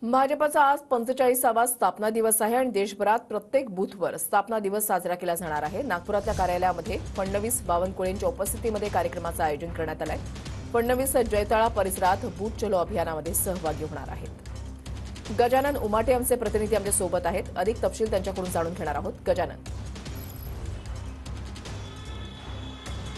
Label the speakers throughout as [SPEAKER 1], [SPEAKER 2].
[SPEAKER 1] भाजपचा आज 45वा स्थापना दिवस आहे आणि देशभरात प्रत्येक बूथवर स्थापना दिवस साजरा केला जाणार आहे। नागपुरातल्या कार्यालयामध्ये फडणवीस बावनकुळेंच्या उपस्थितीमध्ये कार्यक्रमाचं आयोजन करण्यात आलंय। फडणवीस जयताळा परिसरात बूथ चलो अभियानामध्ये सहभागी होणार आहेत। गजानन उमाटे आमचे प्रतिनिधी आमच्या सोबत आहेत। अधिक तपशील त्यांच्याकडून जाणून घेणार आहोत। गजानन,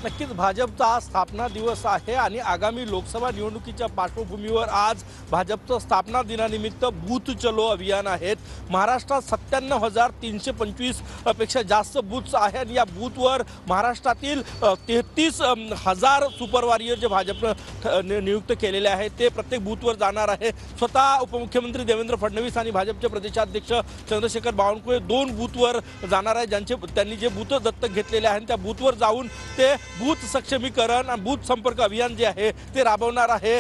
[SPEAKER 2] नक्कीच भाजपचा आज स्थापना दिवस आहे आणि आगामी लोकसभा निवडणुकीच्या पार्श्वभूमीवर आज भाजपचं स्थापना दिनानिमित्त बूथ चलो अभियान आहेत। महाराष्ट्रात 97,325 पेक्षा जास्त बूथ्स आहे आणि या बूथवर महाराष्ट्रातील 33,000 सुपर वॉरियर जे भाजपनं नियुक्त केलेले आहेत ते प्रत्येक बूथवर जाणार आहे। स्वतः उपमुख्यमंत्री देवेंद्र फडणवीस आणि भाजपचे प्रदेशाध्यक्ष चंद्रशेखर बावनकुळे 2 बूथवर जाणार आहे। त्यांनी जे बूथ दत्तक घेतलेले आहेत त्या बूथवर जाऊन ते बूथ सक्षमीकरण आणि बूथ संपर्क अभियान जे आहे ते राबवणार आहे।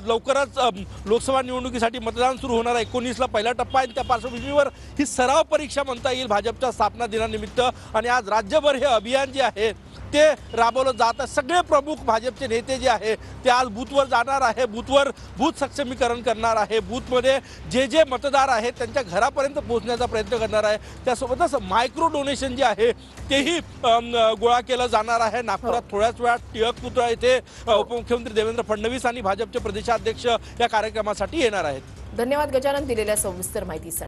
[SPEAKER 2] लवकरच लोकसभा निवडणुकीसाठी मतदान सुरू होणार आहे। 19ला पहिला टप्पा आहे। त्या पार्श्वभूमीवर ही सराव परीक्षा म्हणता येईल भाजपच्या स्थापना दिनानिमित्त आणि आज राज्यभर हे अभियान जे आहे ते राबवलं जात आहे। सगळे प्रमुख भाजपचे नेते जे आहे ते आज बूथवर जाणार आहे, बूथवर बूथ सक्षमीकरण करणार आहे, बूथमध्ये जे मतदार आहेत त्यांच्या घरापर्यंत पोहोचण्याचा प्रयत्न करणार आहे। त्यासोबतच मायक्रो डोनेशन जे आहे तेही गोळा केलं जाणार आहे। नागपुरात थोड्याच वेळात टिळक पुतळा येथे उपमुख्यमंत्री देवेंद्र फडणवीस आणि भाजपचे प्रदेशाध्यक्ष या कार्यक्रमासाठी येणार आहेत।
[SPEAKER 1] धन्यवाद गजानन, दिलेल्या सविस्तर माहितीसाठी।